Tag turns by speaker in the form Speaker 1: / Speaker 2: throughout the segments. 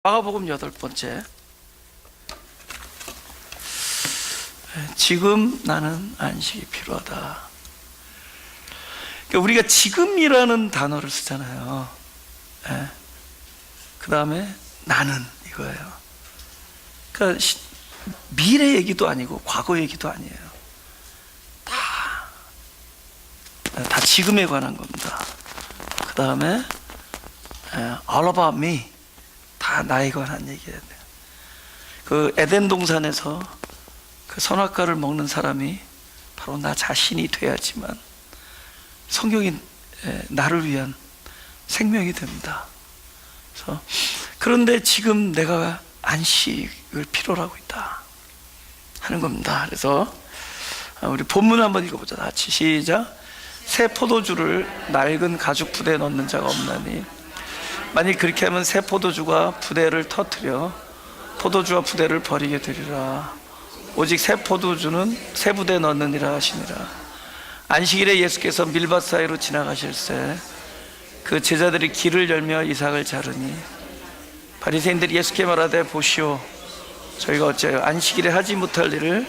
Speaker 1: 마가복음 8번째. 지금 나는 안식이 필요하다. 그러니까 우리가 지금이라는 단어를 쓰잖아요. 그 다음에 나는 이거예요. 그러니까 미래 얘기도 아니고 과거 얘기도 아니에요. 다 지금에 관한 겁니다. 그 다음에 all about me, 다 나에 관한 얘기예요. 그 에덴 동산에서 그 선악과를 먹는 사람이 바로 나 자신이 돼야지만 성경이 나를 위한 생명이 됩니다. 그래서 그런데 지금 내가 안식을 필요로 하고 있다 하는 겁니다. 그래서 우리 본문 한번 읽어보자. 같이 시작. 새 포도주를 낡은 가죽 부대에 넣는 자가 없나니 만일 그렇게 하면 새 포도주가 부대를 터뜨려 포도주와 부대를 버리게 되리라. 오직 새 포도주는 새 부대에 넣느니라 하시니라. 안식일에 예수께서 밀밭 사이로 지나가실새 그 제자들이 길을 열며 이삭을 자르니 바리새인들이 예수께 말하되 보시오, 저희가 어찌하여 안식일에 하지 못할 일을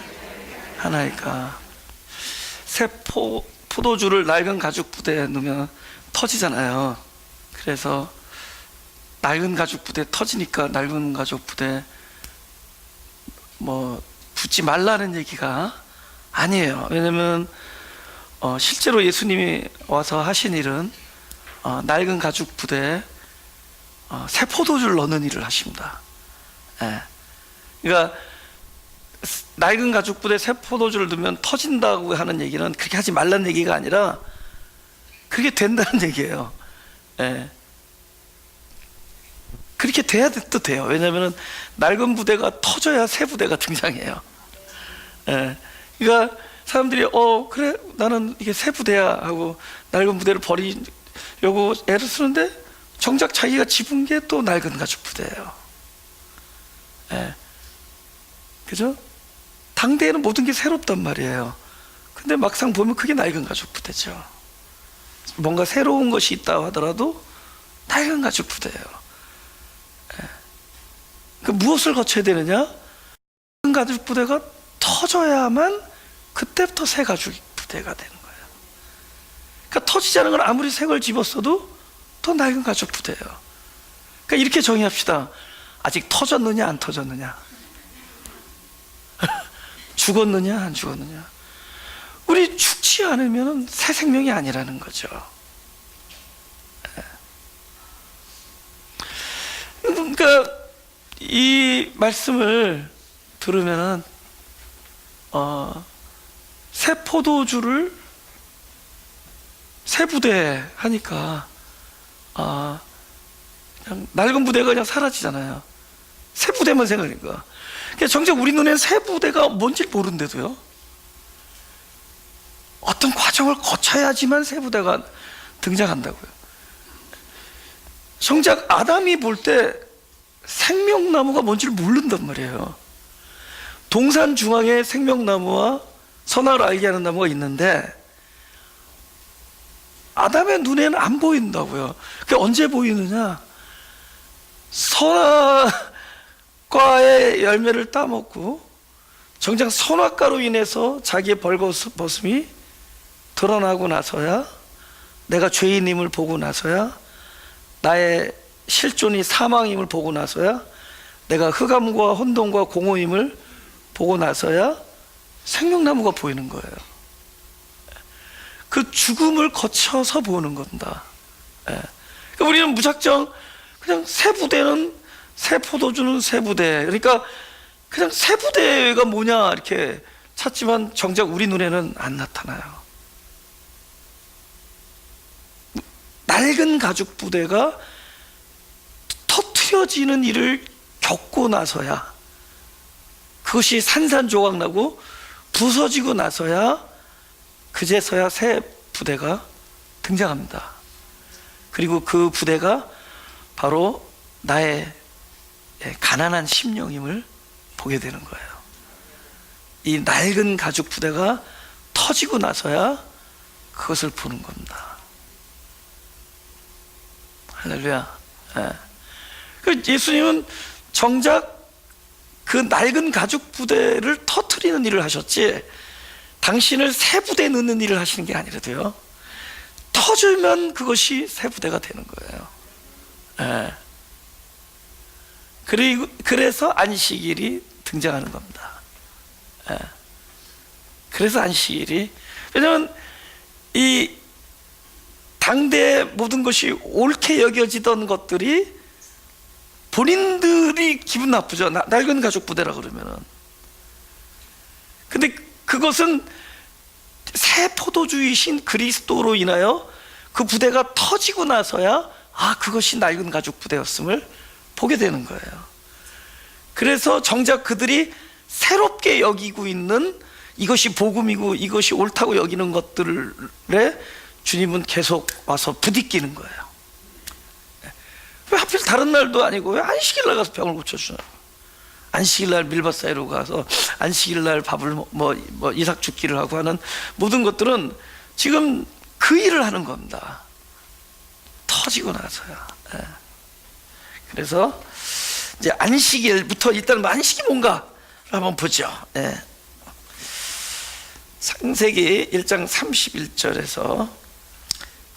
Speaker 1: 하나이까. 새 포도주를 낡은 가죽 부대에 넣으면 터지잖아요. 그래서 낡은 가죽 부대 터지니까 낡은 가죽 부대 붓지 말라는 얘기가 아니에요. 왜냐면 실제로 예수님이 와서 하신 일은 낡은 가죽 부대에 새 포도주를 넣는 일을 하십니다. 그러니까 낡은 가죽 부대에 새 포도주를 넣으면 터진다고 하는 얘기는 그렇게 하지 말라는 얘기가 아니라 그렇게 된다는 얘기예요. 그렇게 돼야 또 돼요. 왜냐하면 낡은 부대가 터져야 새 부대가 등장해요. 그러니까 사람들이 그래 나는 이게 새 부대야 하고 낡은 부대를 버리려고 애를 쓰는데 정작 자기가 집은 게 또 낡은 가죽 부대예요. 그죠? 당대에는 모든 게 새롭단 말이에요. 근데 막상 보면 그게 낡은 가죽 부대죠. 뭔가 새로운 것이 있다 하더라도 낡은 가죽 부대예요. 그 무엇을 거쳐야 되느냐? 낡은 가죽 부대가 터져야만 그때부터 새 가죽 부대가 되는 거예요. 그러니까 터지지 않은 건 아무리 새 걸 집었어도 또 낡은 가죽 부대예요. 그러니까 이렇게 정의합시다. 아직 터졌느냐 안 터졌느냐, 죽었느냐 안 죽었느냐. 우리 죽지 않으면 새 생명이 아니라는 거죠. 그러니까 이 말씀을 들으면은 새 포도주를 새 부대 하니까 그냥 낡은 부대가 그냥 사라지잖아요. 새 부대만 생각하니까. 그러니까 정작 우리 눈엔 새 부대가 뭔지 모르는데도요, 어떤 과정을 거쳐야지만 새 부대가 등장한다고요. 정작 아담이 볼 때 생명나무가 뭔지를 모른단 말이에요. 동산 중앙에 생명나무와 선악을 알게 하는 나무가 있는데 아담의 눈에는 안 보인다고요. 그게 언제 보이느냐? 선악과의 열매를 따먹고 정작 선악과로 인해서 자기의 벌거벗음이 드러나고 나서야, 내가 죄인임을 보고 나서야, 나의 실존이 사망임을 보고 나서야, 내가 흑암과 혼돈과 공허임을 보고 나서야 생명나무가 보이는 거예요. 그 죽음을 거쳐서 보는 겁니다. 그러니까 우리는 무작정 그냥 새 부대는 새 포도주는 새 부대, 그러니까 그냥 새 부대가 뭐냐 이렇게 찾지만 정작 우리 눈에는 안 나타나요. 낡은 가죽 부대가 터트려지는 일을 겪고 나서야, 그것이 산산조각 나고 부서지고 나서야 그제서야 새 부대가 등장합니다. 그리고 그 부대가 바로 나의 가난한 심령임을 보게 되는 거예요. 이 낡은 가죽 부대가 터지고 나서야 그것을 보는 겁니다. 할렐루야. 그 예수님은 정작 그 낡은 가죽 부대를 터트리는 일을 하셨지, 당신을 새 부대에 넣는 일을 하시는 게 아니라도요, 터지면 그것이 새 부대가 되는 거예요. 예. 그래서 안식일이 등장하는 겁니다. 예. 그래서 안식일이, 왜냐하면 이 당대의 모든 것이 옳게 여겨지던 것들이 본인들이 기분 나쁘죠. 낡은 가죽 부대라 그러면은. 근데 그것은 새 포도주이신 그리스도로 인하여 그 부대가 터지고 나서야 그것이 낡은 가죽 부대였음을 보게 되는 거예요. 그래서 정작 그들이 새롭게 여기고 있는 이것이 복음이고 이것이 옳다고 여기는 것들에 주님은 계속 와서 부딪히는 거예요. 왜 하필 다른 날도 아니고 왜 안식일 날 가서 병을 고쳐주나? 안식일 날 밀밭 사이로 가서 안식일 날 밥을 뭐 이삭 죽기를 하고 하는 모든 것들은 지금 그 일을 하는 겁니다. 터지고 나서야. 그래서 이제 안식일부터 일단 안식이 뭔가 한번 보죠. 창세기 1장 31절에서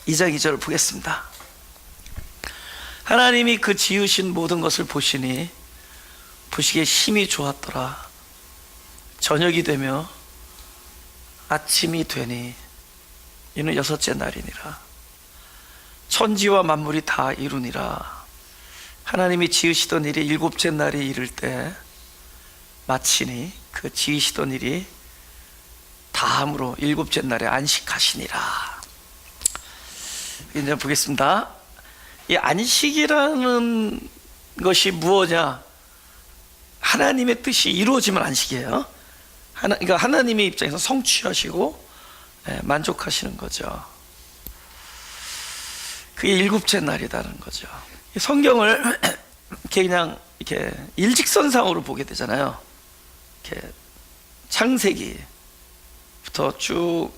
Speaker 1: 2장 2절을 보겠습니다. 하나님이 그 지으신 모든 것을 보시니 보시기에 심히 좋았더라. 저녁이 되며 아침이 되니 이는 6째 날이니라. 천지와 만물이 다 이루니라. 하나님이 지으시던 일이 7째 날이 이를 때 마치니 그 지으시던 일이 다함으로 7째 날에 안식하시니라. 이제 보겠습니다. 이 안식이라는 것이 무엇이냐? 하나님의 뜻이 이루어지면 안식이에요. 그러니까 하나님의 입장에서 성취하시고 만족하시는 거죠. 그게 7째 날이라는 거죠. 성경을 이렇게 그냥 이렇게 일직선상으로 보게 되잖아요. 이렇게 창세기부터 쭉,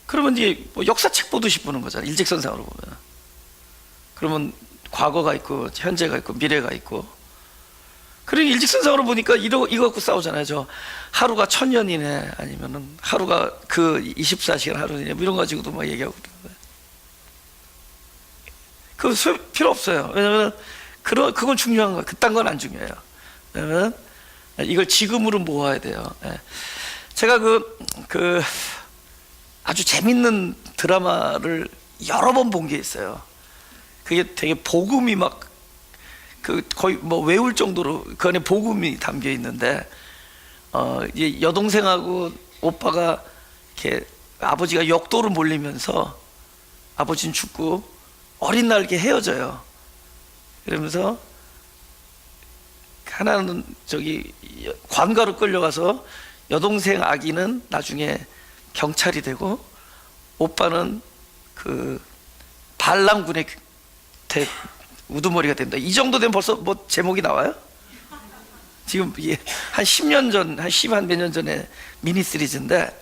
Speaker 1: 그러면 이제 뭐 역사책 보듯이 보는 거잖아요. 일직선상으로 보면. 그러면 과거가 있고 현재가 있고 미래가 있고, 그러니 일직선상으로 보니까 이거 갖고 싸우잖아요. 저 하루가 1000년이네, 아니면은 하루가 그 24시간 하루이네, 뭐 이런 거 가지고도 막 얘기하고 그러는데 그 필요 없어요. 왜냐면 그건 중요한 거예요. 그딴 건 안 중요해요. 왜냐면 이걸 지금으로 모아야 돼요. 제가 그 아주 재밌는 드라마를 여러 번 본 게 있어요. 그게 되게 복음이 막 거의 뭐 외울 정도로 그 안에 복음이 담겨 있는데, 이제 여동생하고 오빠가 이렇게 아버지가 역도로 몰리면서 아버지는 죽고 어린 날 이렇게 헤어져요. 그러면서 하나는 저기 관가로 끌려가서 여동생 아기는 나중에 경찰이 되고, 오빠는 그 반란군의 우두머리가 된다. 이 정도 되면 벌써 뭐 제목이 나와요? 지금 이게 한 10년 전, 한 10한 몇 년 전에 미니 시리즈인데,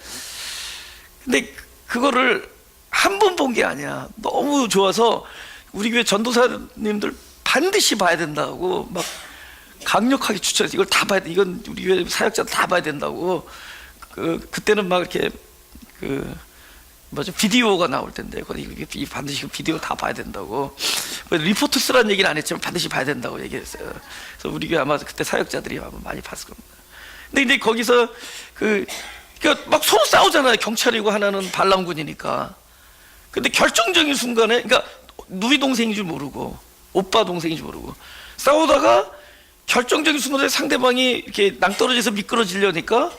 Speaker 1: 근데 그거를 한 번 본 게 아니야. 너무 좋아서 우리 교회 전도사님들 반드시 봐야 된다고 막 강력하게 추천해서, 이걸 다 봐야 돼. 이건 우리 교회 사역자들 다 봐야 된다고. 그때는 막 이렇게 비디오가 나올 텐데, 반드시 그 비디오 다 봐야 된다고. 리포트 쓰라는 얘기는 안 했지만 반드시 봐야 된다고 얘기했어요. 그래서 우리 교회 아마 그때 사역자들이 아마 많이 봤을 겁니다. 근데 거기서 그러니까 막 서로 싸우잖아요. 경찰이고 하나는 반란군이니까. 근데 결정적인 순간에, 그러니까 누이 동생인 줄 모르고 오빠 동생인 줄 모르고 싸우다가 결정적인 순간에 상대방이 이렇게 낭떠러지에서 미끄러지려니까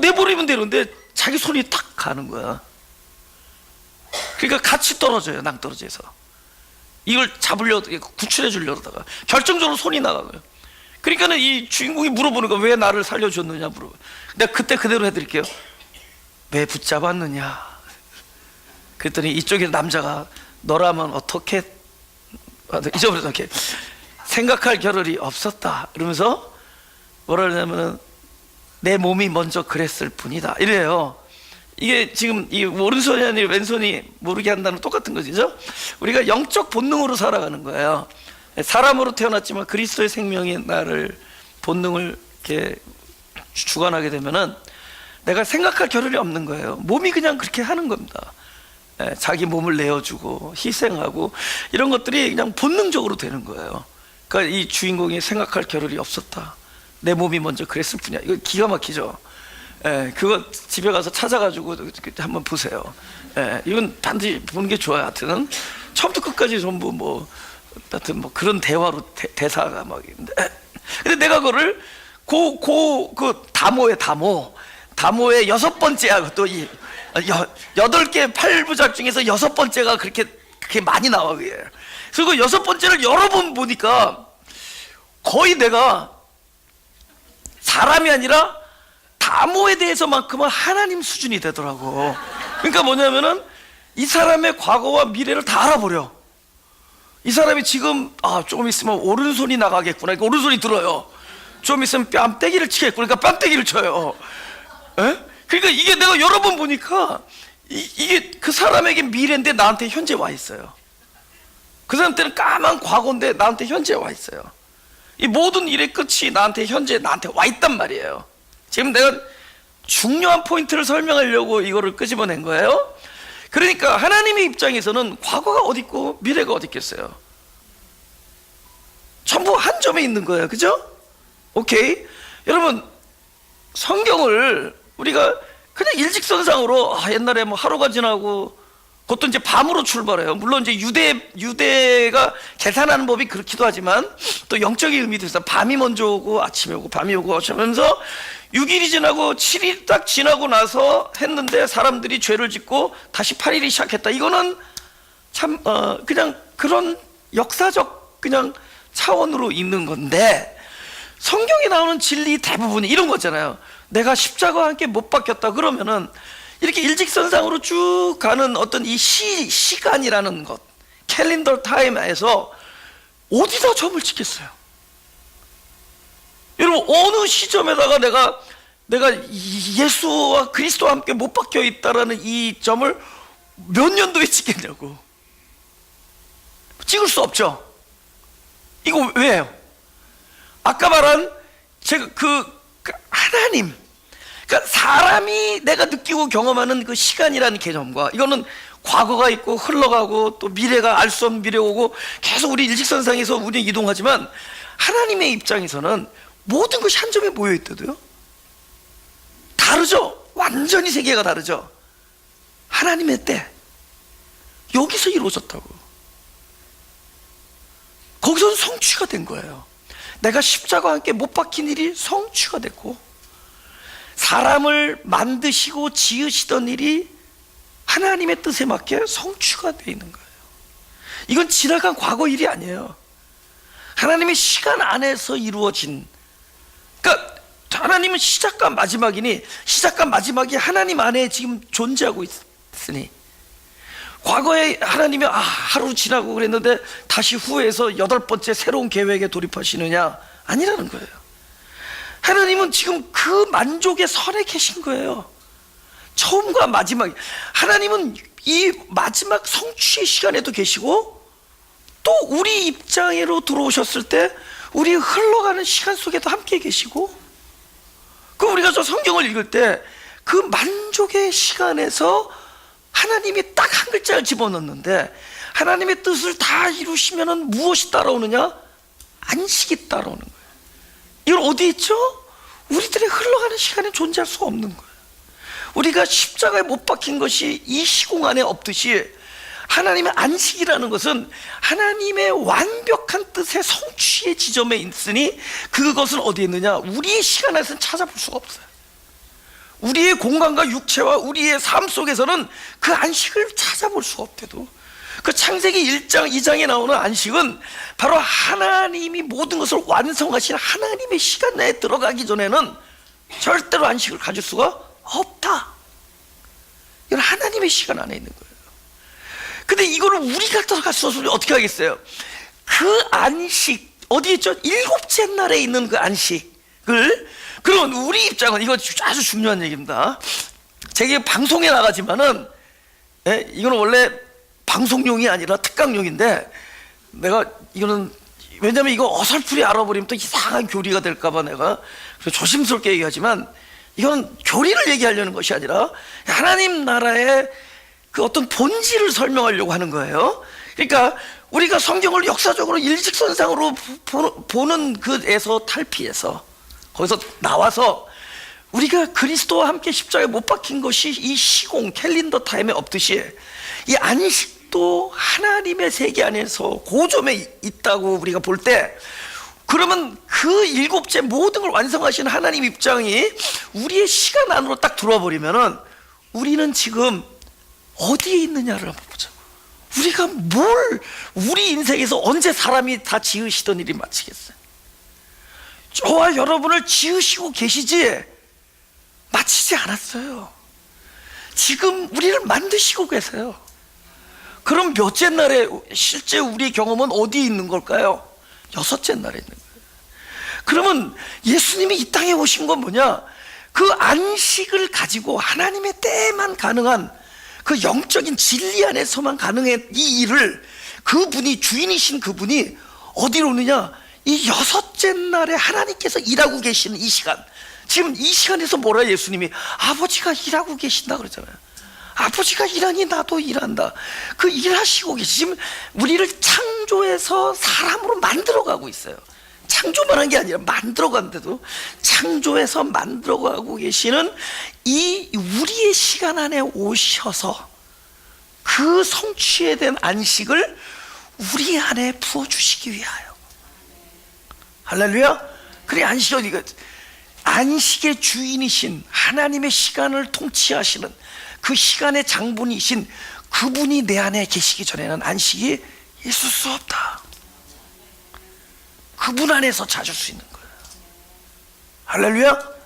Speaker 1: 내버리면 되는데 자기 손이 탁 가는 거야. 그러니까 같이 떨어져요. 낭떠러지에서 이걸 구출해 주려다가 결정적으로 손이 나가고요. 그러니까는 이 주인공이 물어보는 거야. 왜 나를 살려줬느냐 물어봐. 내가 그때 그대로 해드릴게요. 왜 붙잡았느냐. 그랬더니 이쪽에 남자가 너라면 어떻게 잊어버려서 이렇게 생각할 겨를이 없었다 이러면서 뭐라 그러냐면은 내 몸이 먼저 그랬을 뿐이다 이래요. 이게 지금 이 오른손이 아니라 왼손이 모르게 한다는 똑같은 거죠. 우리가 영적 본능으로 살아가는 거예요. 사람으로 태어났지만 그리스도의 생명이 나를 본능을 이렇게 주관하게 되면은 내가 생각할 겨를이 없는 거예요. 몸이 그냥 그렇게 하는 겁니다. 자기 몸을 내어주고 희생하고 이런 것들이 그냥 본능적으로 되는 거예요. 그러니까 이 주인공이 생각할 겨를이 없었다. 내 몸이 먼저 그랬을 뿐이야. 이거 기가 막히죠. 그거 집에 가서 찾아가지고 한번 보세요. 이건 반드시 보는 게 좋아요. 하여튼 처음부터 끝까지 전부 뭐 하여튼 뭐 그런 대화로 대사가 막 있는데, 근데 내가 그거를 그 다모의 6번째야. 또 이 8개 8부작 중에서 6번째가 그렇게 많이 나와. 그게. 그리고 6번째를 여러 번 보니까 거의 내가 사람이 아니라 다모에 대해서만큼은 하나님 수준이 되더라고. 그러니까 뭐냐면은 이 사람의 과거와 미래를 다 알아버려. 이 사람이 지금 조금 있으면 오른손이 나가겠구나. 그러니까 오른손이 들어요. 좀 있으면 뺨때기를 치겠구나. 그러니까 뺨때기를 쳐요. 그러니까 이게 내가 여러 번 보니까 이게 그 사람에게 미래인데 나한테 현재 와 있어요. 그 사람 때는 까만 과거인데 나한테 현재 와 있어요. 이 모든 일의 끝이 나한테 와 있단 말이에요. 지금 내가 중요한 포인트를 설명하려고 이거를 끄집어낸 거예요. 그러니까 하나님의 입장에서는 과거가 어디 있고 미래가 어디 있겠어요. 전부 한 점에 있는 거예요. 그죠? 오케이. 여러분, 성경을 우리가 그냥 일직선상으로 옛날에 뭐 하루가 지나고, 그것도 이제 밤으로 출발해요. 물론 이제 유대가 계산하는 법이 그렇기도 하지만 또 영적인 의미도 있어요. 밤이 먼저 오고 아침이 오고 밤이 오고 하면서 6일이 지나고 7일 딱 지나고 나서 했는데 사람들이 죄를 짓고 다시 8일이 시작했다. 이거는 참 그냥 그런 역사적 그냥 차원으로 있는 건데, 성경에 나오는 진리 대부분이 이런 거잖아요. 내가 십자가와 함께 못 박혔다 그러면은 이렇게 일직선상으로 쭉 가는 어떤 이 시간이라는 것, 캘린더 타임에서 어디다 점을 찍겠어요? 여러분, 어느 시점에다가 내가 예수와 그리스도와 함께 못 박혀 있다라는 이 점을 몇 년도에 찍겠냐고. 찍을 수 없죠. 이거 왜요? 아까 말한 제가 그 하나님, 그러니까 사람이 내가 느끼고 경험하는 그 시간이라는 개념과, 이거는 과거가 있고 흘러가고 또 미래가 알 수 없는 미래 오고 계속 우리 일직선상에서 우리 이동하지만, 하나님의 입장에서는 모든 것이 한 점에 모여 있대도요. 다르죠. 완전히 세계가 다르죠. 하나님의 때 여기서 이루어졌다고. 거기서 성취가 된 거예요. 내가 십자가와 함께 못 박힌 일이 성취가 됐고, 사람을 만드시고 지으시던 일이 하나님의 뜻에 맞게 성취가 되어 있는 거예요. 이건 지나간 과거 일이 아니에요. 하나님의 시간 안에서 이루어진, 그러니까 하나님은 시작과 마지막이니 시작과 마지막이 하나님 안에 지금 존재하고 있으니, 과거에 하나님이 하루 지나고 그랬는데 다시 후회해서 8번째 새로운 계획에 돌입하시느냐? 아니라는 거예요. 하나님은 지금 그 만족의 선에 계신 거예요. 처음과 마지막. 하나님은 이 마지막 성취의 시간에도 계시고, 또 우리 입장으로 들어오셨을 때 우리 흘러가는 시간 속에도 함께 계시고, 그 우리가 저 성경을 읽을 때 그 만족의 시간에서 하나님이 딱 한 글자를 집어넣는데, 하나님의 뜻을 다 이루시면은 무엇이 따라오느냐? 안식이 따라오는 거예요. 이건 어디 있죠? 우리들의 흘러가는 시간에 존재할 수가 없는 거예요. 우리가 십자가에 못 박힌 것이 이 시공 안에 없듯이, 하나님의 안식이라는 것은 하나님의 완벽한 뜻의 성취의 지점에 있으니, 그것은 어디에 있느냐? 우리의 시간 안에서는 찾아볼 수가 없어요. 우리의 공간과 육체와 우리의 삶 속에서는 그 안식을 찾아볼 수가 없대도, 그 창세기 1장 2장에 나오는 안식은 바로 하나님이 모든 것을 완성하신 하나님의 시간 내에 들어가기 전에는 절대로 안식을 가질 수가 없다. 이건 하나님의 시간 안에 있는 거예요. 근데 이거를 우리가 들어가서 어떻게 하겠어요? 그 안식 어디 있죠? 7째 날에 있는 그 안식을, 그럼 우리 입장은, 이거 아주 중요한 얘기입니다. 제가 방송에 나가지만은, 이거는 원래 방송용이 아니라 특강용인데, 내가 이거는 왜냐면 이거 어설프게 알아버리면 또 이상한 교리가 될까봐 내가 조심스럽게 얘기하지만, 이건 교리를 얘기하려는 것이 아니라 하나님 나라의 그 어떤 본질을 설명하려고 하는 거예요. 그러니까 우리가 성경을 역사적으로 일직선상으로 보는 그에서 탈피해서 거기서 나와서 우리가 그리스도와 함께 십자가에 못 박힌 것이 이 시공 캘린더 타임에 없듯이 이 안식도 하나님의 세계 안에서 고점에 있다고 우리가 볼 때, 그러면 그 일곱째 모든 걸 완성하신 하나님 입장이 우리의 시간 안으로 딱 들어와 버리면은 우리는 지금 어디에 있느냐를 한번 보자고. 우리가 우리 인생에서 언제 사람이 다 지으시던 일이 마치겠어요? 저와 여러분을 지으시고 계시지 마치지 않았어요. 지금 우리를 만드시고 계세요. 그럼 몇째 날에 실제 우리의 경험은 어디에 있는 걸까요? 여섯째 날에 있는 거예요. 그러면 예수님이 이 땅에 오신 건 뭐냐? 그 안식을 가지고 하나님의 때만 가능한 그 영적인 진리 안에서만 가능한 이 일을 그분이, 주인이신 그분이 어디로 오느냐? 이 여섯째 날에 하나님께서 일하고 계시는 이 시간, 지금 이 시간에서 뭐라 예수님이 아버지가 일하고 계신다 그러잖아요. 아버지가 일하니 나도 일한다. 그 일하시고 계시, 지금 우리를 창조해서 사람으로 만들어가고 있어요. 창조만 한 게 아니라 만들어간데도 창조해서 만들어가고 계시는 이 우리의 시간 안에 오셔서 그 성취에 된 안식을 우리 안에 부어주시기 위하여. 할렐루야. 그래, 안식의 주인이신 하나님의 시간을 통치하시는 그 시간의 장본이신 그분이 내 안에 계시기 전에는 안식이 있을 수 없다. 그분 안에서 찾을 수 있는 거예요. 할렐루야.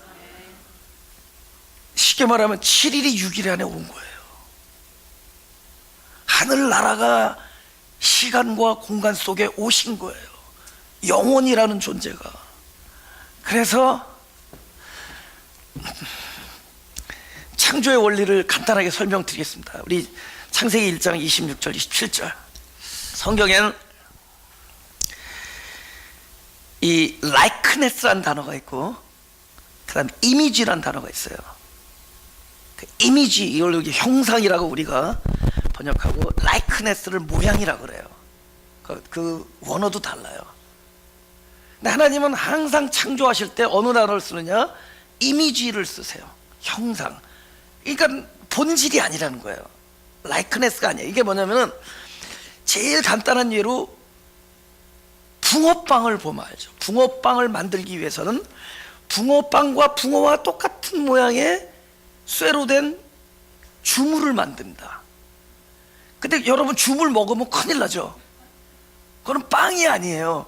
Speaker 1: 쉽게 말하면 7일이 6일 안에 온 거예요. 하늘나라가 시간과 공간 속에 오신 거예요. 영혼이라는 존재가. 그래서 창조의 원리를 간단하게 설명드리겠습니다. 우리 창세기 1장 26절 27절 성경에는 이 likenes스라는 단어가 있고 그 다음 이미지라는 단어가 있어요. 그 이미지, 이걸 여기 형상이라고 우리가 번역하고 likenes스를 모양이라고 그래요. 그 원어도 달라요. 근데 하나님은 항상 창조하실 때 어느 단어를 쓰느냐? 이미지를 쓰세요. 형상. 그러니까 본질이 아니라는 거예요. likenes스가 아니에요. 이게 뭐냐면은 제일 간단한 예로 붕어빵을 보면 알죠. 붕어빵을 만들기 위해서는 붕어빵과 붕어와 똑같은 모양의 쇠로 된 주물을 만듭니다. 근데 여러분, 주물 먹으면 큰일 나죠. 그건 빵이 아니에요.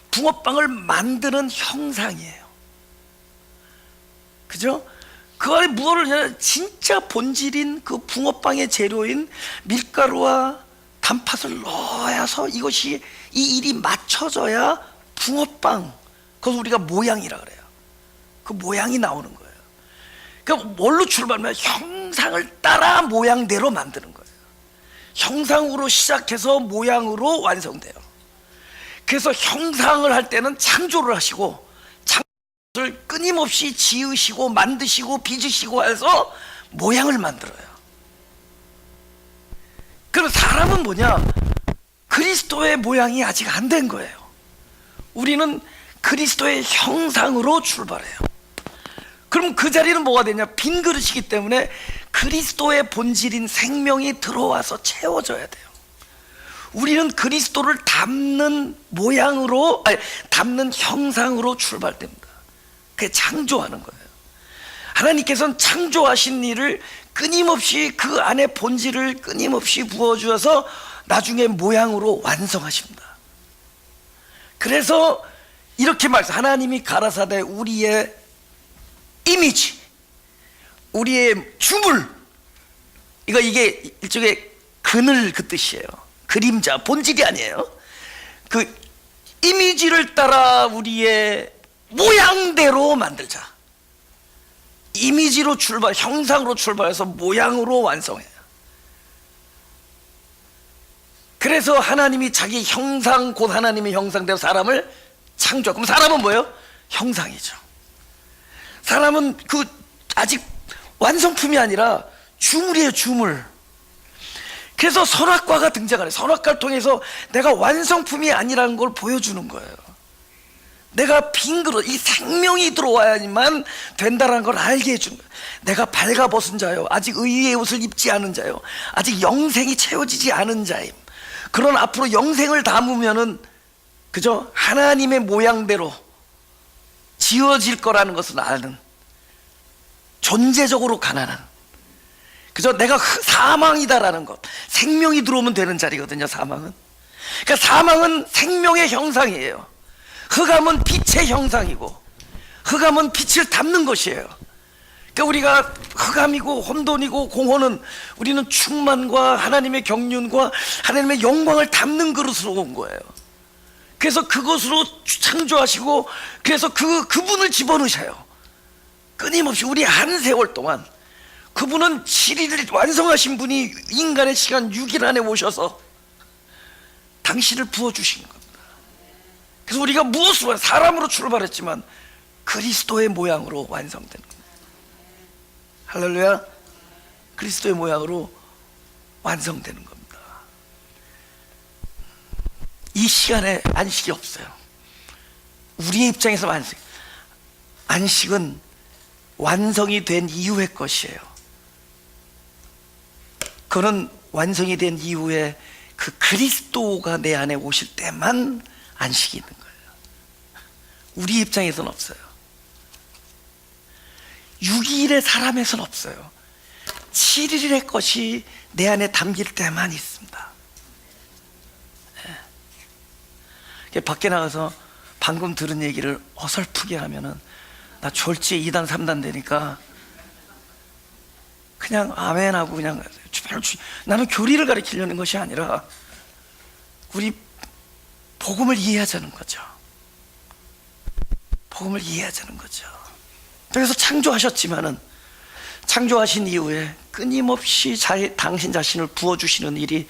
Speaker 1: 붕어빵을 만드는 형상이에요. 그죠? 그 안에 무엇을 넣냐? 진짜 본질인 그 붕어빵의 재료인 밀가루와 단팥을 넣어서 이것이, 이 일이 맞춰져야 붕어빵, 그것을 우리가 모양이라 그래요. 그 모양이 나오는 거예요. 그러니까 뭘로 출발하면 형상을 따라 모양대로 만드는 거예요. 형상으로 시작해서 모양으로 완성돼요. 그래서 형상을 할 때는 창조를 하시고, 창조를 끊임없이 지으시고 만드시고 빚으시고 해서 모양을 만들어요. 그럼 사람은 뭐냐? 그리스도의 모양이 아직 안 된 거예요. 우리는 그리스도의 형상으로 출발해요. 그럼 그 자리는 뭐가 되냐? 빈 그릇이기 때문에 그리스도의 본질인 생명이 들어와서 채워져야 돼요. 우리는 그리스도를 담는 모양으로, 담는 형상으로 출발됩니다. 그게 창조하는 거예요. 하나님께서는 창조하신 일을 끊임없이 그 안에 본질을 끊임없이 부어주어서 나중에 모양으로 완성하십니다. 그래서 이렇게 하나님이 가라사대 우리의 이미지, 우리의 주물, 이게 일종의 그늘 그 뜻이에요. 그림자, 본질이 아니에요. 그 이미지를 따라 우리의 모양대로 만들자. 이미지로 출발, 형상으로 출발해서 모양으로 완성해요. 그래서 하나님이 자기 형상, 곧 하나님의 형상대로 사람을 창조. 그럼 사람은 뭐예요? 형상이죠. 사람은 그 아직 완성품이 아니라 주물이에요, 주물. 그래서 선악과가 등장하네. 선악과를 통해서 내가 완성품이 아니라는 걸 보여주는 거예요. 내가 빈 그릇, 이 생명이 들어와야만 된다는 걸 알게 해주는 거예요. 내가 발가벗은 자요, 아직 의의 옷을 입지 않은 자요, 아직 영생이 채워지지 않은 자임. 그런 앞으로 영생을 담으면은 그죠? 하나님의 모양대로 지어질 거라는 것을 아는, 존재적으로 가난한, 그죠? 내가 사망이다라는 것, 생명이 들어오면 되는 자리거든요. 사망은. 그러니까 사망은 생명의 형상이에요. 흑암은 빛의 형상이고, 흑암은 빛을 담는 것이에요. 그러니까 우리가 흑암이고 혼돈이고 공허는 우리는 충만과 하나님의 경륜과 하나님의 영광을 담는 그릇으로 온 거예요. 그래서 그것으로 창조하시고, 그래서 그분을 집어넣으셔요. 끊임없이 우리 한 세월 동안. 그분은 7일을 완성하신 분이 인간의 시간 6일 안에 오셔서 당신을 부어주신 겁니다. 그래서 우리가 무엇으로, 사람으로 출발했지만 그리스도의 모양으로 완성되는 겁니다. 할렐루야. 그리스도의 모양으로 완성되는 겁니다. 이 시간에 안식이 없어요. 우리의 입장에서 안식은 완성이 된 이후의 것이에요. 그는 완성이 된 이후에 그 그리스도가 내 안에 오실 때만 안식이 있는 거예요. 우리 입장에서는 없어요. 6일의 사람에서는 없어요. 7일의 것이 내 안에 담길 때만 있습니다. 네. 밖에 나가서 방금 들은 얘기를 어설프게 하면은 나 졸지에 2단 3단 되니까 그냥 아멘하고 그냥, 나는 교리를 가르치려는 것이 아니라 우리 복음을 이해하자는 거죠. 복음을 이해하자는 거죠. 그래서 창조하셨지만은 창조하신 이후에 끊임없이 당신 자신을 부어주시는 일이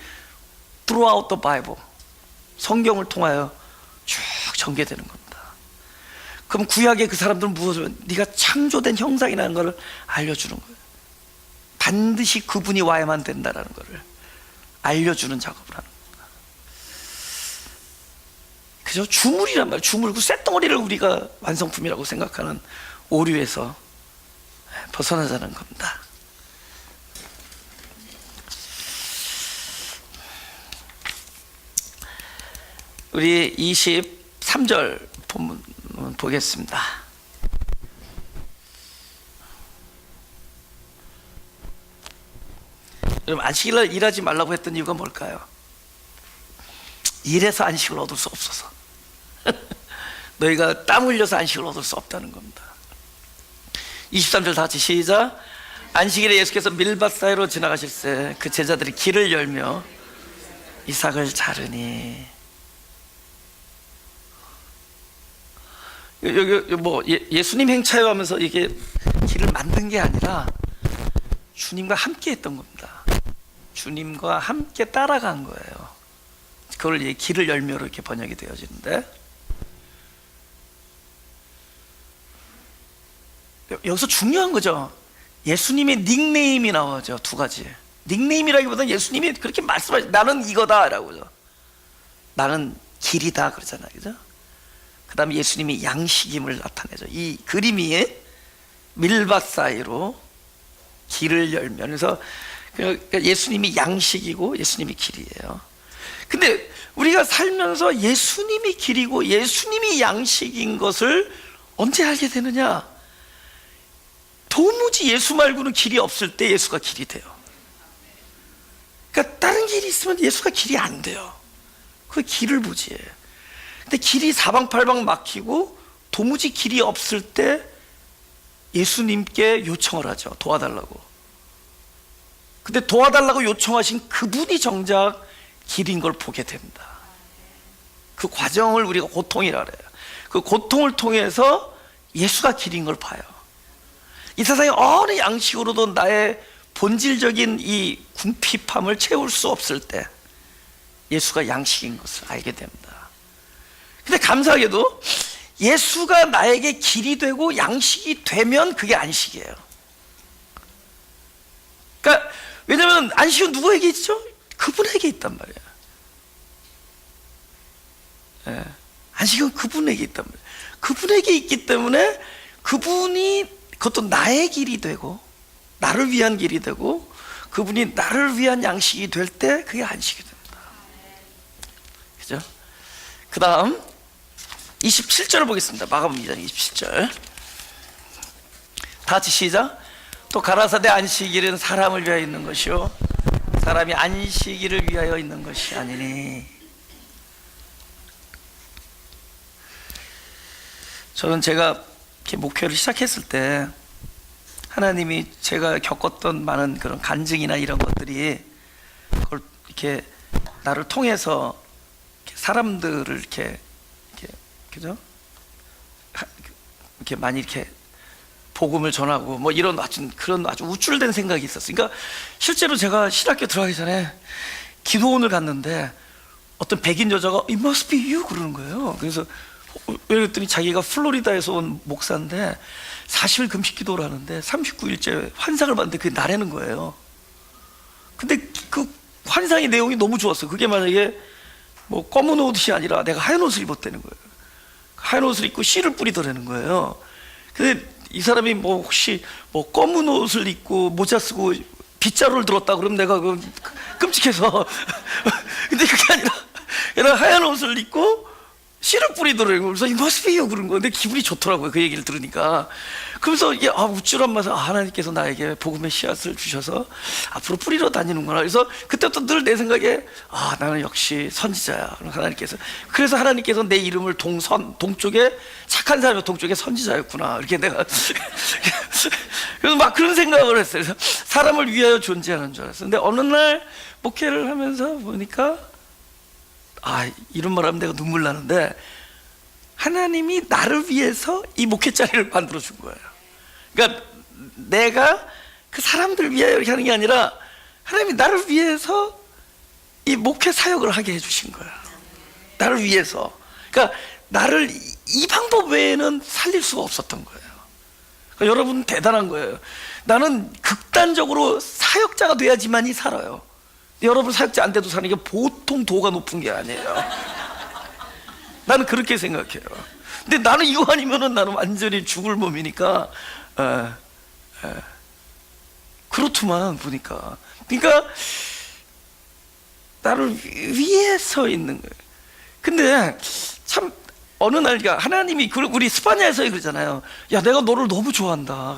Speaker 1: throughout the Bible, 성경을 통하여 쭉 전개되는 겁니다. 그럼 구약의 그 사람들은 무엇을, 네가 창조된 형상이라는 것을 알려주는 거예요. 반드시 그분이 와야만 된다는 것을 알려주는 작업을 하는 겁니다. 그죠? 주물이란 말이에요. 주물, 그 쇳덩어리를 우리가 완성품이라고 생각하는 오류에서 벗어나자는 겁니다. 우리 23절 본문 보겠습니다. 여러분, 안식일날 일하지 말라고 했던 이유가 뭘까요? 일해서 안식을 얻을 수 없어서. 너희가 땀 흘려서 안식을 얻을 수 없다는 겁니다. 23절 다 같이 시작. 안식일에 예수께서 밀밭 사이로 지나가실 때 그 제자들이 길을 열며 이삭을 자르니. 여기 뭐 예수님 행차에 하면서 이게 길을 만든 게 아니라 주님과 함께 했던 겁니다. 주님과 함께 따라간 거예요. 그걸 길을 열며로 이렇게 번역이 되어지는데, 여기서 중요한 거죠. 예수님의 닉네임이 나오죠. 두 가지. 닉네임이라기보다는 예수님이 그렇게 말씀하시죠. 나는 이거다 라고 그러죠. 나는 길이다 그러잖아요. 그죠? 그 다음에 예수님이 양식임을 나타내죠. 이 그림이 밀밭 사이로 길을 열면서, 그러니까 예수님이 양식이고 예수님이 길이에요. 근데 우리가 살면서 예수님이 길이고 예수님이 양식인 것을 언제 알게 되느냐? 도무지 예수 말고는 길이 없을 때 예수가 길이 돼요. 그러니까 다른 길이 있으면 예수가 길이 안 돼요. 그 길을 보지. 근데 길이 사방팔방 막히고 도무지 길이 없을 때 예수님께 요청을 하죠. 도와달라고. 근데 도와달라고 요청하신 그분이 정작 길인 걸 보게 됩니다. 그 과정을 우리가 고통이라 그래요. 그 고통을 통해서 예수가 길인 걸 봐요. 이 세상에 어느 양식으로도 나의 본질적인 이 궁핍함을 채울 수 없을 때 예수가 양식인 것을 알게 됩니다. 근데 감사하게도 예수가 나에게 길이 되고 양식이 되면 그게 안식이에요. 그러니까 왜냐하면 안식은 누구에게 있죠? 그분에게 있단 말이에요. 예, 안식은 그분에게 있단 말이에요. 그분에게 있기 때문에 그분이 그것도 나의 길이 되고 나를 위한 길이 되고 그분이 나를 위한 양식이 될 때 그게 안식이 됩니다. 그죠? 그 다음 27절을 보겠습니다. 마가복음 2장 27절. 다 같이 시작. 또 가라사대 안식일은 사람을 위하여 있는 것이요 사람이 안식일을 위하여 있는 것이 아니니. 저는 제가 이렇게 목회를 시작했을 때 하나님이 제가 겪었던 많은 그런 간증이나 이런 것들이 그걸 이렇게 나를 통해서 이렇게 사람들을 이렇게 그죠? 이렇게 많이 이렇게 복음을 전하고 뭐 이런 그런 아주 우쭐된 생각이 있었어요. 그러니까 실제로 제가 신학교 들어가기 전에 기도원을 갔는데 어떤 백인 여자가 It must be you 그러는 거예요. 그래서 왜 그랬더니 자기가 플로리다에서 온 목사인데 40일 금식 기도를 하는데 39일째 환상을 봤는데 그게 나라는 거예요. 근데 그 환상의 내용이 너무 좋았어요. 그게 만약에 뭐 검은 옷이 아니라 내가 하얀 옷을 입었다는 거예요. 하얀 옷을 입고 씨를 뿌리더라는 거예요. 근데 이 사람이 뭐 혹시 뭐 검은 옷을 입고 모자 쓰고 빗자루를 들었다 그러면 내가 그 끔찍해서 근데 그게 아니라 얘는 하얀 옷을 입고 씨를 뿌리더라고요. 그래서 이 머스비요 그런 거. 근데 기분이 좋더라고요. 그 얘기를 들으니까. 그러면서 이게 우쭐한 맛에 하나님께서 나에게 복음의 씨앗을 주셔서 앞으로 뿌리러 다니는구나. 그래서 그때부터 늘 내 생각에 나는 역시 선지자야. 하나님께서. 그래서 하나님께서 내 이름을 동쪽에 착한 사람이 동쪽에 선지자였구나. 이렇게 내가 그래서 막 그런 생각을 했어요. 그래서 사람을 위하여 존재하는 줄 알았어요. 근데 어느 날 목회를 하면서 보니까 이런 말 하면 내가 눈물 나는데 하나님이 나를 위해서 이 목회 자리를 만들어 준 거예요. 그러니까 내가 그 사람들 위하여 이렇게 하는 게 아니라 하나님이 나를 위해서 이 목회 사역을 하게 해주신 거예요. 나를 위해서. 그러니까 나를 이 방법 외에는 살릴 수가 없었던 거예요. 그러니까 여러분 대단한 거예요. 나는 극단적으로 사역자가 돼야지만이 살아요. 여러분 사역자 안 돼도 사는 게 보통 도가 높은 게 아니에요. 나는 그렇게 생각해요. 근데 나는 이거 아니면은 나는 완전히 죽을 몸이니까 그렇더만 보니까. 그러니까 나를 위해서 있는 거예요. 근데 참 어느 날 하나님이 우리 스파냐에서 그러잖아요. 야, 내가 너를 너무 좋아한다.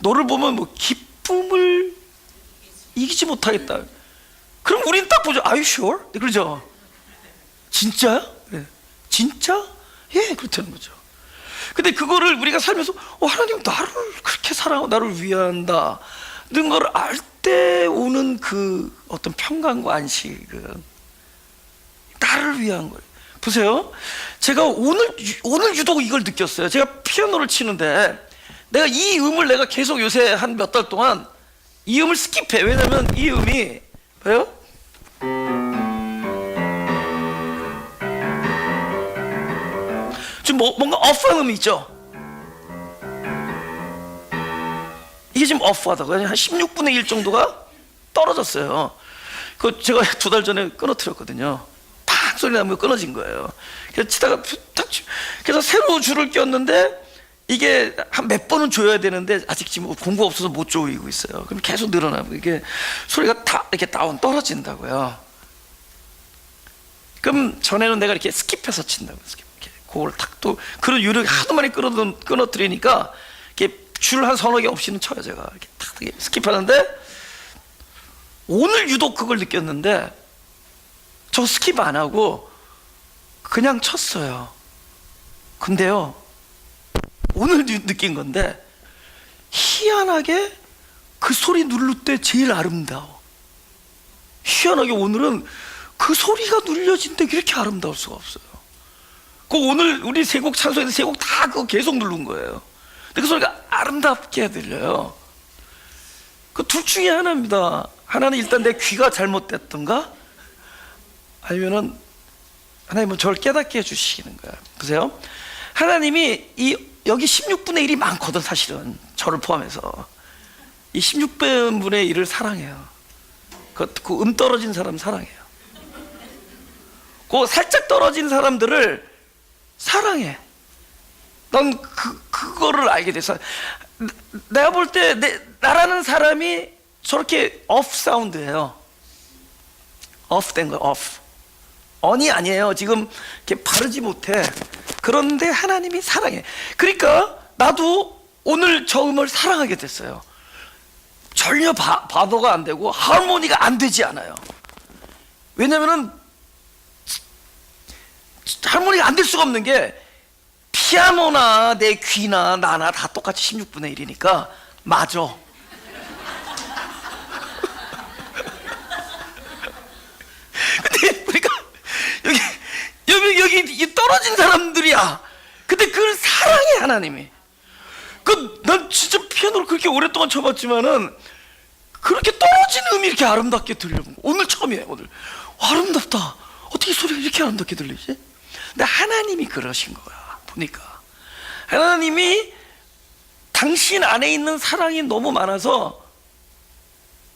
Speaker 1: 너를 보면 뭐 기쁨을 이기지 못하겠다. 그럼 우린 딱 보죠. Are you sure? 그러죠. 진짜야? 네. 진짜? 예, 그렇다는 거죠. 근데 그거를 우리가 살면서 하나님 나를 그렇게 사랑하고 나를 위한다 는 걸 알 때 오는 그 어떤 평강과 안식은 나를 위한 거예요. 보세요. 제가 오늘 유독 이걸 느꼈어요. 제가 피아노를 치는데 내가 이 음을 내가 계속 요새 한 몇 달 동안 이 음을 스킵해. 왜냐면 이 음이 뭐예요? 지금 뭔가 어프한 음이 있죠? 이게 지금 어프하다고요. 한 16분의 1 정도가 떨어졌어요. 그 제가 2달 전에 끊어뜨렸거든요. 팍 소리 나면 끊어진 거예요. 그래서 치다가 그래서 새로 줄을 꼈는데 이게 한 몇 번은 줘야 되는데 아직 지금 공구가 없어서 못 조이고 있어요. 그럼 계속 늘어나고 이게 소리가 다 이렇게 떨어진다고요. 그럼 전에는 내가 이렇게 스킵해서 친다고. 이렇게 그걸 탁 또 그런 유를 하도 많이 끊어뜨리니까 이렇게 줄 한 서너 개 없이는 쳐요. 제가 이렇게 탁 스킵하는데 오늘 유독 그걸 느꼈는데 저 스킵 안 하고 그냥 쳤어요. 근데요, 오늘 느낀 건데 희한하게 그 소리 누를 때 제일 아름다워. 희한하게 오늘은 그 소리가 눌려진데 그렇게 아름다울 수가 없어요. 그 오늘 우리 세 곡 찬송에서 세 곡 다 그거 계속 누른 거예요. 근데 그 소리가 아름답게 들려요. 그 둘 중에 하나입니다. 하나는 일단 내 귀가 잘못됐던가, 아니면은 하나님은 저를 깨닫게 해주시는 거야. 보세요. 하나님이 여기 16분의 1이 많거든. 사실은 저를 포함해서 이 16분의 1을 사랑해요. 그 떨어진 사람 사랑해요. 그 살짝 떨어진 사람들을 사랑해. 난 그거를 알게 돼서 내가 볼 때 나라는 사람이 저렇게 off 사운드예요. off 된 거예요. off. on이 아니에요. 지금 이렇게 바르지 못해. 그런데 하나님이 사랑해. 그러니까 나도 오늘 저 음을 사랑하게 됐어요. 전혀 바도가 안 되고 하모니가 안 되지 않아요. 왜냐면은 하모니가 안 될 수가 없는 게 피아노나 내 귀나 나나 다 똑같이 16분의 1이니까 맞아. 근데 우리가 여기 떨어진 사람들이야. 근데 그걸 사랑해 하나님이. 난 진짜 피아노를 그렇게 오랫동안 쳐봤지만은 그렇게 떨어진 음이 이렇게 아름답게 들려본 거 오늘 처음이에요. 오늘 아름답다. 어떻게 소리가 이렇게 아름답게 들리지? 근데 하나님이 그러신 거야. 보니까 하나님이 당신 안에 있는 사랑이 너무 많아서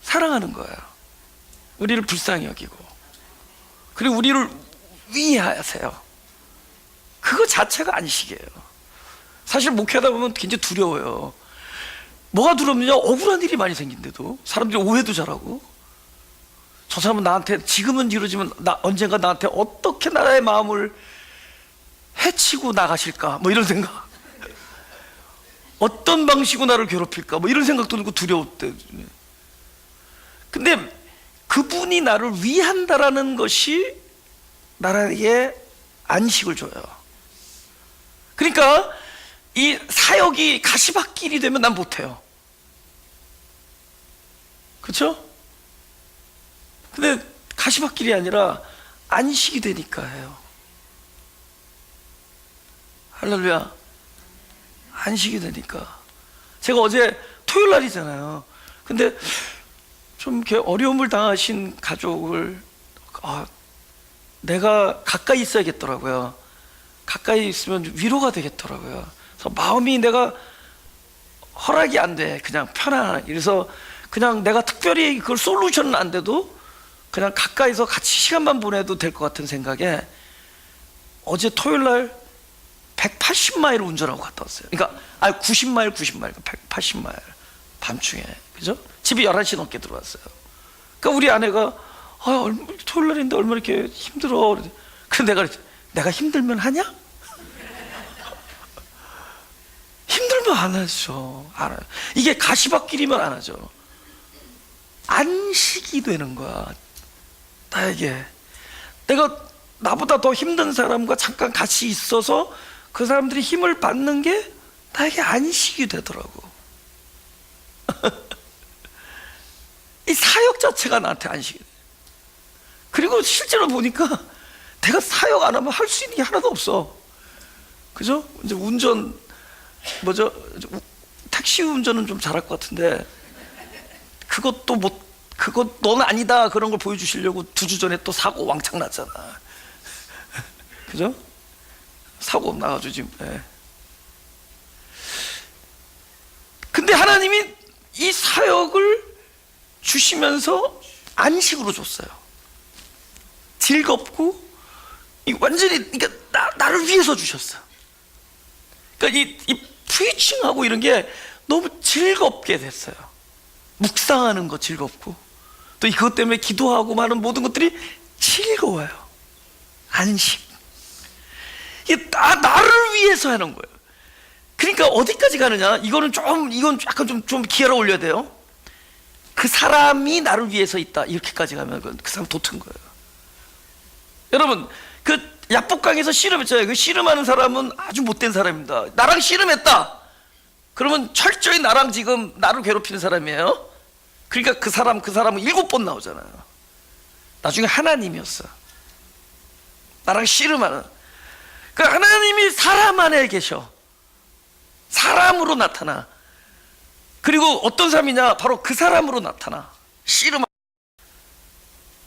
Speaker 1: 사랑하는 거예요. 우리를 불쌍히 여기고 그리고 우리를 위하세요. 그거 자체가 안식이에요. 사실 목회하다 보면 굉장히 두려워요. 뭐가 두렵느냐? 억울한 일이 많이 생긴데도 사람들이 오해도 잘하고 저 사람은 나한테 지금은 이러지만 언젠가 나한테 어떻게 나의 마음을 해치고 나가실까? 뭐 이런 생각. 어떤 방식으로 나를 괴롭힐까? 뭐 이런 생각도 들고 두려웠대. 근데 그분이 나를 위한다라는 것이 나에게 안식을 줘요. 그러니까 이 사역이 가시밭길이 되면 난 못해요. 그렇죠? 근데 가시밭길이 아니라 안식이 되니까 해요. 할렐루야. 안식이 되니까. 제가 어제 토요일 날이잖아요. 근데 좀 이렇게 어려움을 당하신 가족을 내가 가까이 있어야겠더라고요. 가까이 있으면 위로가 되겠더라고요. 그래서 마음이 내가 허락이 안 돼. 그냥 편안하게. 그래서 그냥 내가 특별히 그걸 솔루션은 안 돼도 그냥 가까이서 같이 시간만 보내도 될 것 같은 생각에 어제 토요일 날 180마일을 운전하고 갔다 왔어요. 그러니까 90마일 180마일 밤중에. 그죠? 집이 11시 넘게 들어왔어요. 그러니까 우리 아내가 토요일 날인데 얼마나 이렇게 힘들어. 그래서 내가 힘들면 하냐? 힘들면 안 하죠. 안 해요. 이게 가시밭길이면 안 하죠. 안식이 되는 거야. 나에게 내가 나보다 더 힘든 사람과 잠깐 같이 있어서 그 사람들이 힘을 받는 게 나에게 안식이 되더라고. 이 사역 자체가 나한테 안식이 돼. 그리고 실제로 보니까 내가 사역 안 하면 할 수 있는 게 하나도 없어. 그죠? 이제 택시 운전은 좀 잘할 것 같은데 그것 넌 아니다 그런 걸 보여주시려고 2주 전에 또 사고 왕창 났잖아. 그죠? 사고 나가지고 지금. 근데 하나님이 이 사역을 주시면서 안식으로 줬어요. 즐겁고 완전히 그러니까 나를 위해서 주셨어. 그러니까 이 프리칭하고 이런 게 너무 즐겁게 됐어요. 묵상하는 거 즐겁고 또 그것 때문에 기도하고 많은 모든 것들이 즐거워요. 안식. 이게 나를 위해서 하는 거예요. 그러니까 어디까지 가느냐? 이건 약간 좀 기회를 올려야 돼요. 그 사람이 나를 위해서 있다. 이렇게까지 가면 그 사람 도튼 거예요. 여러분, 그 야복강에서 씨름했잖아요. 그 씨름하는 사람은 아주 못된 사람입니다. 나랑 씨름했다. 그러면 철저히 나랑 지금 나를 괴롭히는 사람이에요. 그러니까 그 사람은 7번 나오잖아요. 나중에 하나님이었어. 나랑 씨름하는. 그러니까 하나님이 사람 안에 계셔. 사람으로 나타나. 그리고 어떤 사람이냐? 바로 그 사람으로 나타나. 씨름.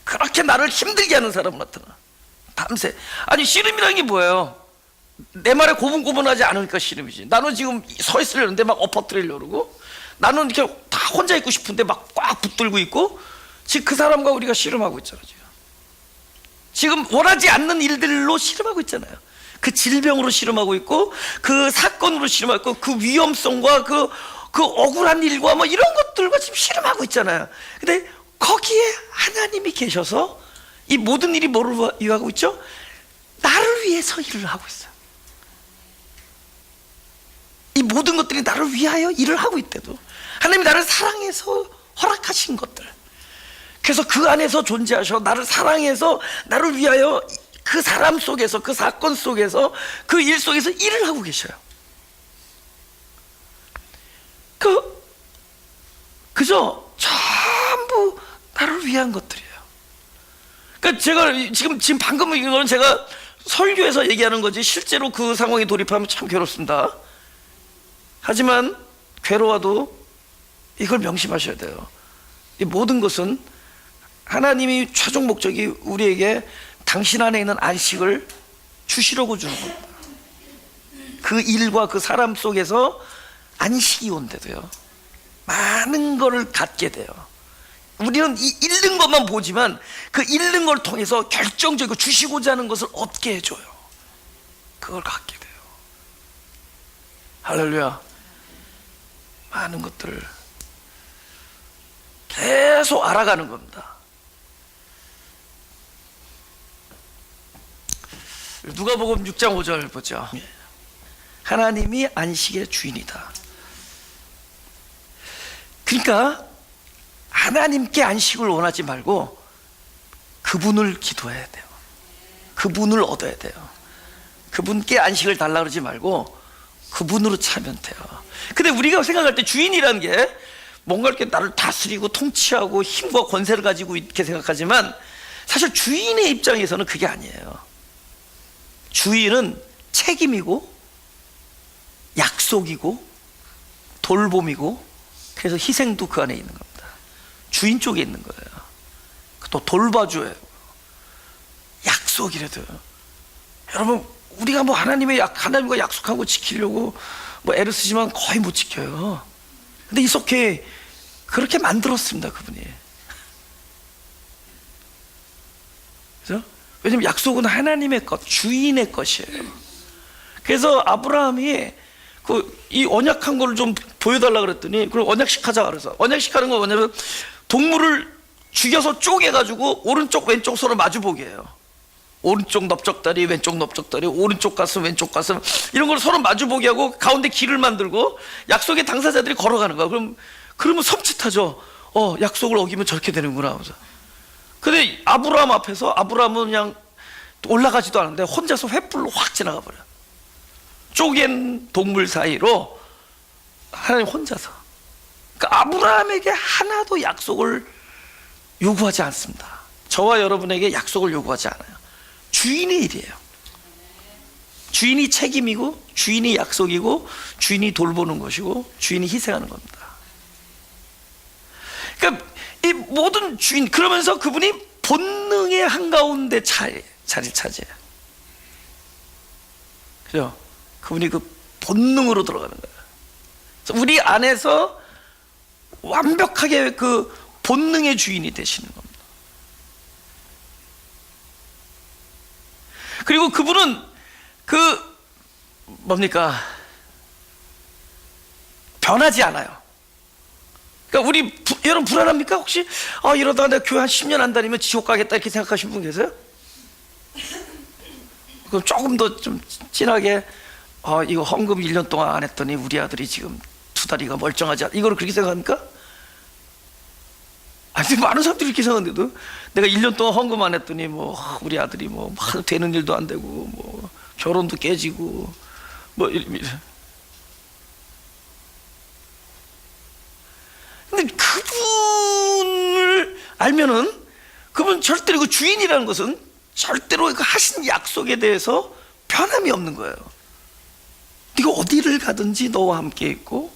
Speaker 1: 그 그렇게 나를 힘들게 하는 사람은 나타나. 밤새. 아니 씨름이라는 게 뭐예요? 내 말에 고분고분하지 않으니까 씨름이지. 나는 지금 서 있으려는데 막 엎어뜨리려고 그러고, 나는 이렇게 다 혼자 있고 싶은데 막 꽉 붙들고 있고, 지금 그 사람과 우리가 씨름하고 있잖아요. 지금 원하지 않는 일들로 씨름하고 있잖아요. 그 질병으로 씨름하고 있고, 그 사건으로 씨름하고 있고, 그 위험성과 그 억울한 일과 뭐 이런 것들과 지금 씨름하고 있잖아요. 근데 거기에 하나님이 계셔서 이 모든 일이 뭐를 위하고 있죠? 나를 위해서 일을 하고 있어요. 이 모든 것들이 나를 위하여 일을 하고 있대도 하나님이 나를 사랑해서 허락하신 것들, 그래서 그 안에서 존재하셔 나를 사랑해서 나를 위하여 그 사람 속에서, 그 사건 속에서, 그 일 속에서 일을 하고 계셔요. 그저 전부 나를 위한 것들이에요. 그러니까 제가 지금 방금 이거는 제가 설교에서 얘기하는 거지, 실제로 그 상황에 돌입하면 참 괴롭습니다. 하지만 괴로워도 이걸 명심하셔야 돼요. 이 모든 것은 하나님이 최종 목적이 우리에게 당신 안에 있는 안식을 주시려고 주는 겁니다. 그 일과 그 사람 속에서 안식이 온대도요, 많은 걸 갖게 돼요. 우리는 이 잃는 것만 보지만 그 잃는 걸 통해서 결정적이고 주시고자 하는 것을 얻게 해줘요. 그걸 갖게 돼요. 할렐루야. 많은 것들을 계속 알아가는 겁니다. 누가복음 6장 5절 보죠. 하나님이 안식의 주인이다. 그러니까 하나님께 안식을 원하지 말고 그분을 기도해야 돼요. 그분을 얻어야 돼요. 그분께 안식을 달라 그러지 말고 그분으로 차면 돼요. 근데 우리가 생각할 때 주인이라는 게 뭔가 이렇게 나를 다스리고 통치하고 힘과 권세를 가지고 이렇게 생각하지만, 사실 주인의 입장에서는 그게 아니에요. 주인은 책임이고 약속이고 돌봄이고, 그래서 희생도 그 안에 있는 겁니다. 주인 쪽에 있는 거예요. 또 돌봐줘요. 약속이라도. 여러분, 우리가 뭐 하나님과 약속하고 지키려고 뭐 애를 쓰지만 거의 못 지켜요. 근데 이렇게 그렇게 만들었습니다, 그분이. 그죠? 왜냐면 약속은 하나님의 것, 주인의 것이에요. 그래서 아브라함이 이 언약한 거를 좀 보여달라 그랬더니, 그럼 언약식 하자 그래서. 언약식 하는 건 뭐냐면 동물을 죽여서 쪼개가지고 오른쪽 왼쪽 서로 마주보게 해요. 오른쪽 넓적다리, 왼쪽 넓적다리, 오른쪽 가슴, 왼쪽 가슴, 이런 걸 서로 마주보게 하고 가운데 길을 만들고 약속의 당사자들이 걸어가는 거야. 그러면 섬찟하죠. 약속을 어기면 저렇게 되는구나. 근데 아브라함 앞에서 아브라함은 그냥 올라가지도 않은데 혼자서 횃불로 확 지나가 버려. 쪼갠 동물 사이로 하나님 혼자서. 그러니까 아브라함에게 하나도 약속을 요구하지 않습니다. 저와 여러분에게 약속을 요구하지 않아요. 주인의 일이에요. 주인이 책임이고, 주인이 약속이고, 주인이 돌보는 것이고, 주인이 희생하는 겁니다. 그러니까 이 모든 주인, 그러면서 그분이 본능의 한가운데 자리를 차지해요. 그죠? 그분이 그 본능으로 들어가는 거예요. 그래서 우리 안에서 완벽하게 그 본능의 주인이 되시는 겁니다. 그리고 그분은 뭡니까? 변하지 않아요. 그러니까 여러분 불안합니까? 혹시 이러다가 내가 교회 한 10년 안 다니면 지옥 가겠다 이렇게 생각하시는 분 계세요? 그럼 조금 더 좀 진하게 이거 헌금 1년 동안 안 했더니 우리 아들이 지금 2다리가 멀쩡하지 않아, 이거를 그렇게 생각합니까? 아니, 많은 사람들이 이렇게 생각하는데도 내가 1년 동안 헌금 안 했더니 우리 아들이 되는 일도 안 되고 결혼도 깨지고 근데 그분을 알면은, 그분 절대로 그 주인이라는 것은 절대로 그 하신 약속에 대해서 변함이 없는 거예요. 네가 어디를 가든지 너와 함께 있고,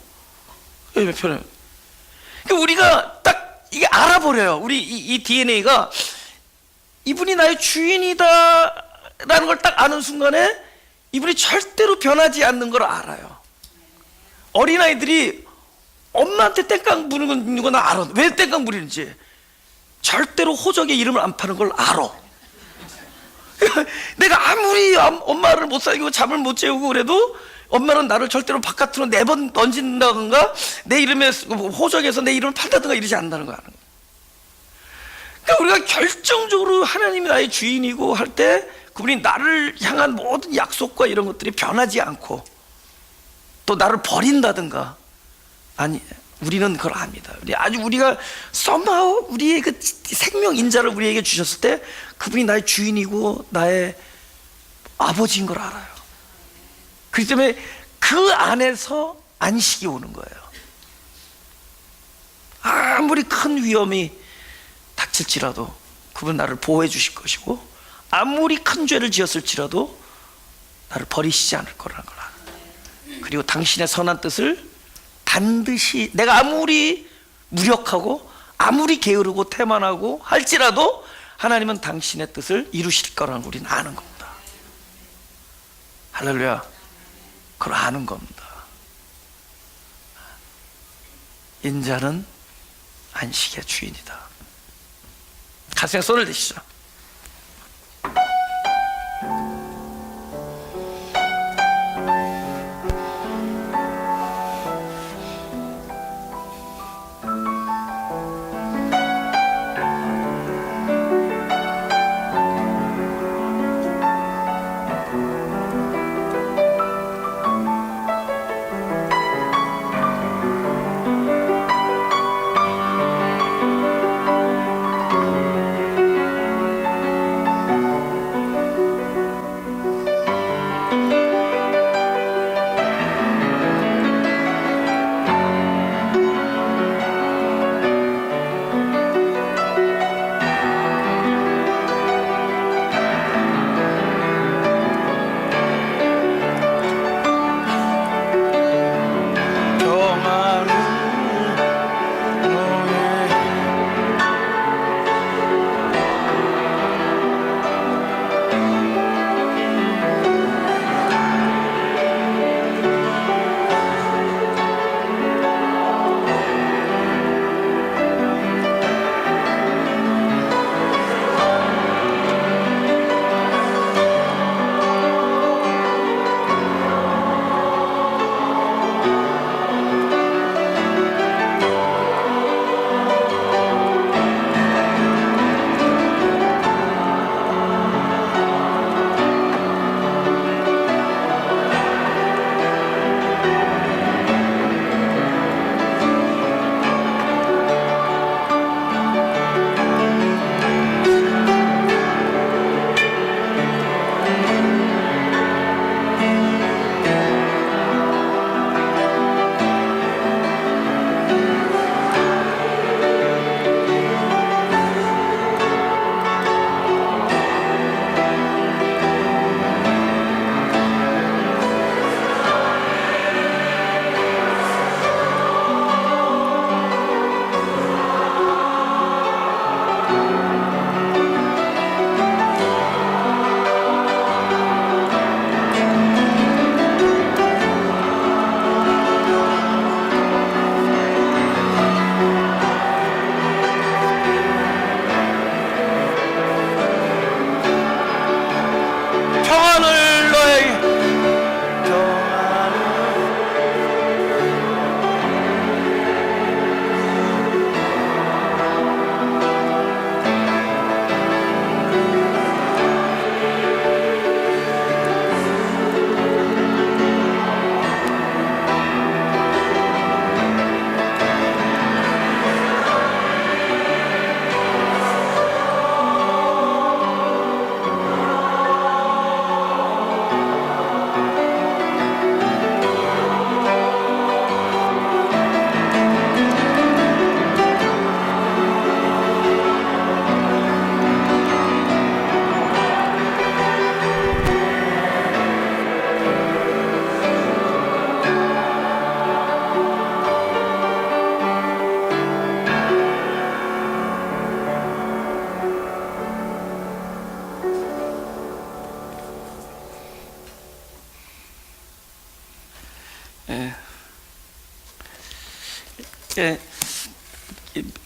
Speaker 1: 왜 변해? 그러니까 우리가 딱 이게 알아버려요. 우리 이 DNA가 이분이 나의 주인이다라는 걸 딱 아는 순간에 이분이 절대로 변하지 않는 걸 알아요. 어린아이들이 엄마한테 땡깡 부리는 건 알아. 왜 땡깡 부리는지. 절대로 호적의 이름을 안 파는 걸 알아. 내가 아무리 엄마를 못 사귀고 잠을 못 재우고 그래도 엄마는 나를 절대로 바깥으로 내번 던진다든가 내 이름에 호적에서 내 이름을 판다든가 이러지 않는다는 거 아는 거야. 그러니까 우리가 결정적으로 하나님이 나의 주인이고 할 때 그분이 나를 향한 모든 약속과 이런 것들이 변하지 않고 또 나를 버린다든가, 아니, 우리는 그걸 압니다. 우리가 somehow 우리의 그 생명 인자를 우리에게 주셨을 때 그분이 나의 주인이고 나의 아버지인 걸 알아요. 그렇기 때문에 그 안에서 안식이 오는 거예요. 아무리 큰 위험이 닥칠지라도 그분 나를 보호해 주실 것이고, 아무리 큰 죄를 지었을지라도 나를 버리시지 않을 거라는 걸 알아요. 그리고 당신의 선한 뜻을 반드시, 내가 아무리 무력하고 아무리 게으르고 태만하고 할지라도 하나님은 당신의 뜻을 이루실 거라는 걸 우리는 아는 겁니다. 할렐루야. 그걸 아는 겁니다. 인자는 안식의 주인이다. 가슴에 손을 대시죠.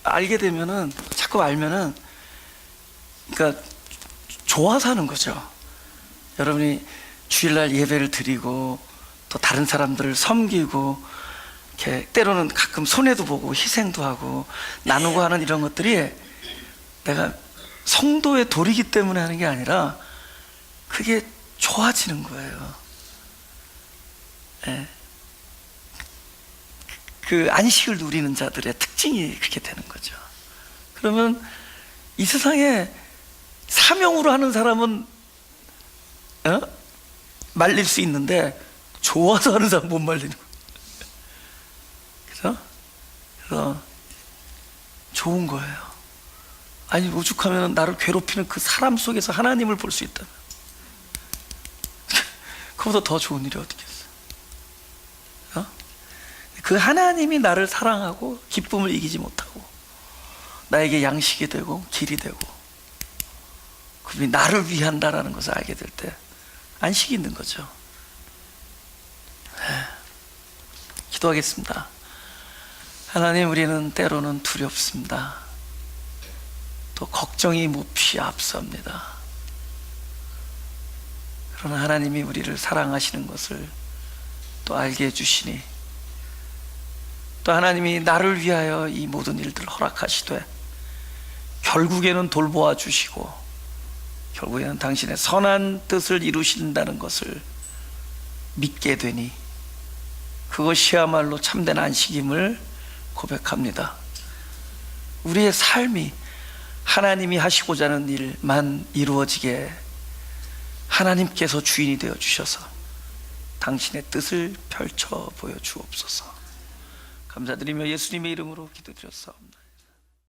Speaker 1: 알게 되면은, 자꾸 알면은, 그러니까 좋아서 하는 거죠. 여러분이 주일날 예배를 드리고 또 다른 사람들을 섬기고 이렇게 때로는 가끔 손해도 보고 희생도 하고 나누고 하는 이런 것들이 내가 성도의 도리기 때문에 하는 게 아니라 그게 좋아지는 거예요. 예. 그 안식을 누리는 자들의 특징이 그렇게 되는 거죠. 그러면 이 세상에 사명으로 하는 사람은 말릴 수 있는데 좋아서 하는 사람 못 말리는 거예요. 그래서 좋은 거예요. 아니, 오죽하면 나를 괴롭히는 그 사람 속에서 하나님을 볼 수 있다면 그보다 더 좋은 일이 어디 있겠어요? 그 하나님이 나를 사랑하고 기쁨을 이기지 못하고 나에게 양식이 되고 길이 되고 그분이 나를 위한다라는 것을 알게 될 때 안식이 있는 거죠. 기도하겠습니다. 하나님, 우리는 때로는 두렵습니다. 또 걱정이 몹시 앞섭니다. 그러나 하나님이 우리를 사랑하시는 것을 또 알게 해주시니 또 하나님이 나를 위하여 이 모든 일들을 허락하시되 결국에는 돌보아 주시고 결국에는 당신의 선한 뜻을 이루신다는 것을 믿게 되니 그것이야말로 참된 안식임을 고백합니다. 우리의 삶이 하나님이 하시고자 하는 일만 이루어지게 하나님께서 주인이 되어 주셔서 당신의 뜻을 펼쳐 보여 주옵소서. 감사드리며 예수님의 이름으로 기도드렸사옵나다.